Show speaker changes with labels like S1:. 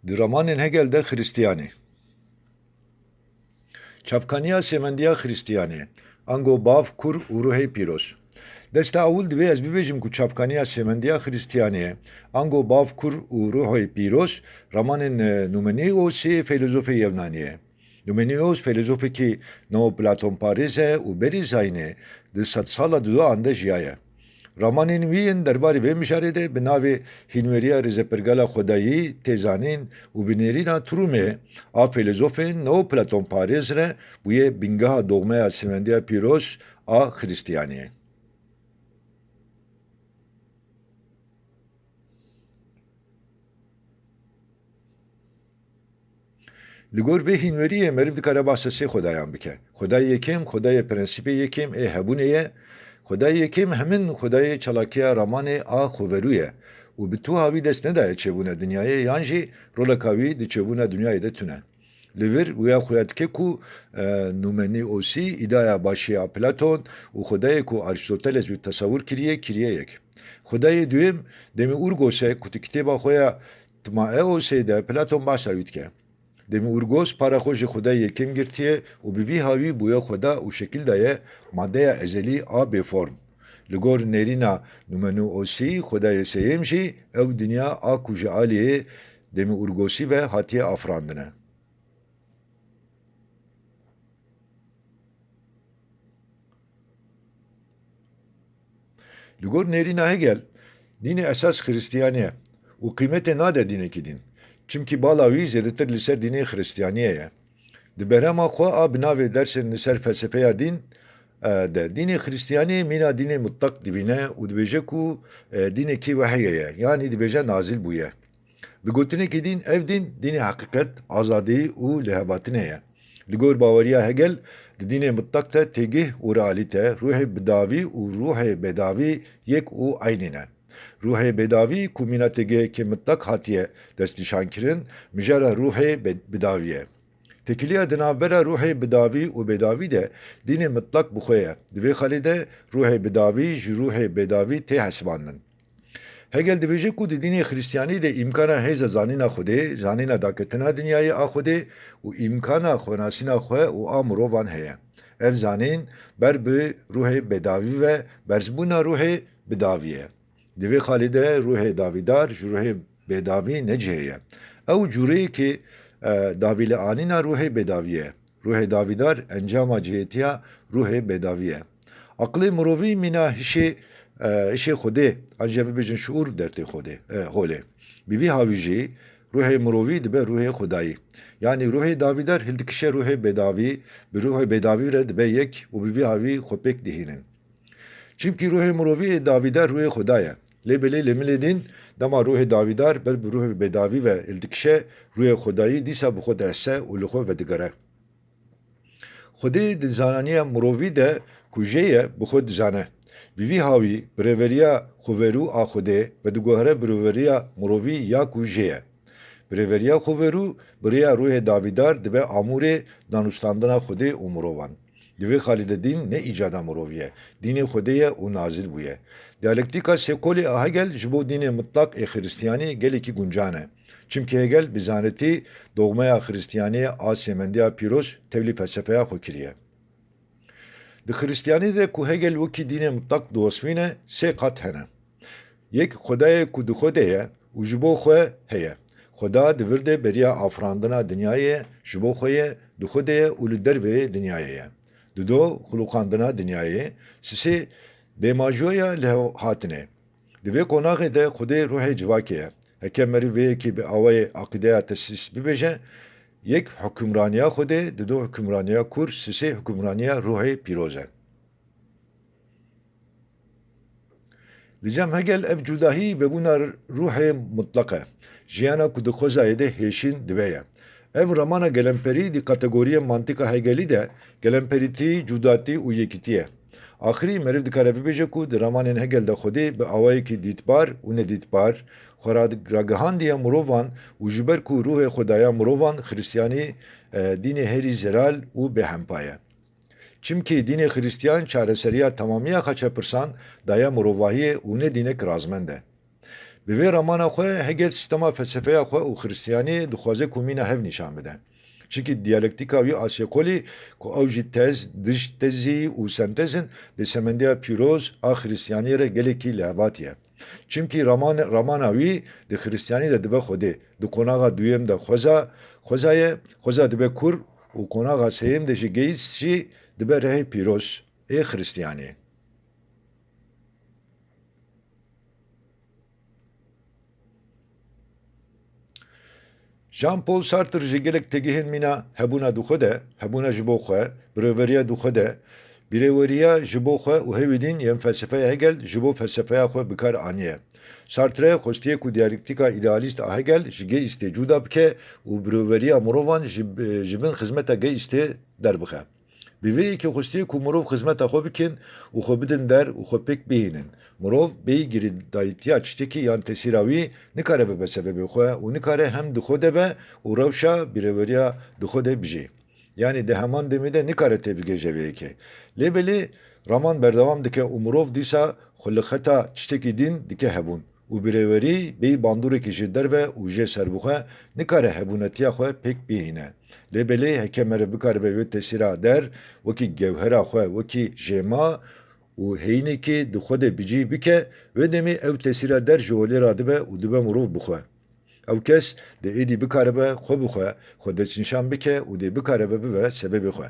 S1: Dramanên Hegel de Xristyanê. Çavkaniya semendiya Xristyanê. Ango bav, kur û ruhê pîroz. Desta awil divê ez bibêjim ku çavkaniya semendiya Xristyanê, ango bav, kur û ruhê pîroz, ramanên Numenîos ê filozofê Yevnanî ye. Numenîos filozofekî neoplatonparêz e û berî zayînê di sed sala duan de jiyaye. Ramanên wî yên derbarê vê mijarê de bi navê Hînweriya Rêzepirgala Xwedayî tê zanîn û bi nêrîna Turûmê a filozofên neoplatonparêz re bûye bîngeha dogmeya semendiya pîroz a Xristyaniyê. Li gor vê hînweriyê meriv dikare bahsa sê xwedayan bike. Xwedayê yekem, xwedayê prensîpê yekem ê hebûnê ye. Xwedayê yekem hemin xwedayê çalakiya ramanê a xweverû ye. û bi tuha wî dest nedaye çêbûna dinyayê yan jî roleka wî di çêbûna dinyayê de tune. Li vir wêya xuya dike ku Numenîosî îdaya başî a Platon û xwedayê ku Arîstoteles wî tesewwür kiriye yek. Xwedayê duyêm Demiurgos e ku di kitêba xwe ya Timaeosê de Platon bahsa wî dike. Demiurgos para xwe ji Xwedayê yekem girtiye û bi vî havî bûye Xweda û şekil daye maddeya ezelî a bêform. Li gor nêrîna Numenîosî Xwedayê sêyêm jî ew dinya a ku ji aliyê Demiurgosî ve hatiye afirandine. Li gor nêrîna Hegel, dînê esas Xristiyaniye û qîmetê nade dînekî din. Çimkî bala wî zêdetir li ser dînê Xristyaniyê ye. Di berema xwe a bi navê dersên li ser felsefeya dîn de dînê Xristyanî mîna dînê mutlak dibîne û dibêje ku dînekî weheyê ye, yanî dibêje nazil bûye. Bi gotinekî dîn, ev dîn dînê heqîqet, azadî û lêhevatinê ye. Li gor baweriya Hegel, di dînê mutlak de têgih û realîte, ruhê bidavî û ruhê bedavî yek û aynî ne. Ruhê bedavî ku mîna têgihekê mutlak hatiye destnîşankirin, mijara ruhê bidavî ye. Tekiliya di navbera ruhê bidavî û bedavî de dînê mutlak bixwe ye. Di vê xelê de ruhê bidavî ji ruhê bedavî tê hesibandin. Hegel dibêje ku di dînê Xristyanî de îmkana hêza zanîna Xwedê, zanîna daketina dinyayê a Xwedê û îmkana xwenasîna xwe û a mirovan heye. Ev zanîn ber bi ruhê bedavî ve berzbûna ruhê bidavî ye. Di vê xelê de ruhê davîdar ji ruhê bedavî necihê ye. Ew cûreyekê davî li anîna ruhê bedavî ye. Ruhê davîdar encama cihêtiya ruhê bedavî ye. Aqlê mirovî mîna hişê Xwedê, an jî bibêjin şuur dertê Xwedê, holê. Bi vî havî jî ruhê mirovî dibe ruhê Xwedayî. Yani ruhê davîdar hildikişe ruhê bedavî, bi ruhê bedavî re dibe yek û bi vî havî xwepêk dihînin. Çimkî ruhê mirovî ê davîdar ruhê Xweda ye. Lê belê li milê din, dema ruhê davîdar ber bi ruhê bedavî ve hildikişe ruhê Xwedayî dîsa bi xwe dihese û li xwe vedigere. Xwedê di zananiya mirovî de ku jê ye bi xwe dizane. Bi vî havî birêveriya xweverû a Xwedê ve diguhere birêveriya mirovî ya ku jê ye. Birêveriya xweverû birêya ruhê davîdar dibe amûrê danûstandina Xwedê û mirovan. Di vê xelî de dîn ne îcada mirovî ye, dînê Xwedê ye û nazil bûye. Diyalektika Sêkolê a Hegel ji bo dînê mutlak ê Xristyanî gelekî guncan e. Çimkî Hegel bi zanetî dogmeya Xristyaniyê a semendiya pîroz tevlî felsefeya xwe kiriye. Di Xristyanî de ku Hegel wekî dînê mutlak diwesfîne, sê qat hene. Yek Xwedayê ku di Xwedê ye û ji bo xwe heye. Xweda di vir de beriya afirandina dinyayê ye, ji bo xwe ye, di Xwedê ye û li dervê dinyayê ye. Di do xulûqandina dinyayê, sisê dêmajoya lêhatinê. Di vê qonaqê de Xwedê ruhê civakê ye. Heke meriv vê yekî bi awayê aqîdeya tesîs bibêje, yek hukümraniya Xwedê, di do hukümraniya kur, sisê hukümraniya ruhê pîroz e. Dicem Hegel ev cudahî vebûna ruhê mutlak e. Jiyana ku di xwezayê de hêşîn dibe ye. Ev ramana gelemperî di kategoriyê mantîka Hegelî de gelemperîtî, cudatî û yekîtî ye. Axirî meriv dikare bibêje ku di ramanên Hegel de Xwedê bi awayekî dîtbar û nedîtbar, xwe ragihandiye mirovan û ji ber ku ruhê Xwedaya mirovan Xristyanî dînê herî zelal û bêhempa ye. Çimkî dînê Xristyan çareseriya tamamiya xaçepirsan daya mirovahiyê û ne dînek razmend e. Bi vê ramana xwe Hegel sistema felsefeya xwe û Xristiyaniyê dixwaze ku mîna hev nîşan bide. Çünkü diyalektika wî Asyakolî ku ew jî tez, diş tezî û sentezin bi semendeya pîroz a Xristiyaniyê re gelekî lehvat ye. Çünkü ramana wî di Xristiyanî de dibe Xwedê, di konaxa duyêm de xweza dibe kur û konaxa sêyêm de ji geyîst jî dibe rehê pîroz ê Xristiyanî. Jean-Paul Sartre ji gelek tegihên mîna hebûna dixwe de, hebûna ji bo xwe, birêveriya dixwe de, birêveriya ji bo xwe û hêvî dîn yên felsefeya Hegel ji bo felsefeya xwe bi kar aniye. Sartre xwestiye ku diyalektika idealîst a Hegel ji gehîstê cuda bike û birêveriya mirovan ji bin xizmeta gehîstê derbixe. Bi vê yekê xwestiye ku mirov xizmeta xwe bikin û xwe bidin der û xwe pêk bihînin. Mirov bêyî girêdayîtiya tiştekî yan tesîra wî nikare bibe sebebê xwe û nikare hem di xwe de be û rewşa birêveriya di xwe de bijî. Yani di heman demê de nikare tê bigêje vê yekê. Lêbelê raman berdewam dike û mirov dîsa xwe li xeta tiştekî din dike hebûn. û birêverî bêyî bandûrekî ji derve û jê serbixwe nikare hebûnetiya xwe pêk bihîne. Lêbelê heke mere bikaribe wê tesîra der, wekî gewhera xwe, wekî jêma û heyînekê di xwe de bicî bike, wê demê ew tesîra der ji holê ra dibe û dibe mirov bixwe. Ew kes di êdî bikaribe xwe bixwe, xwe destnîşan bike û dê bikaribe bibe sebebê xwe.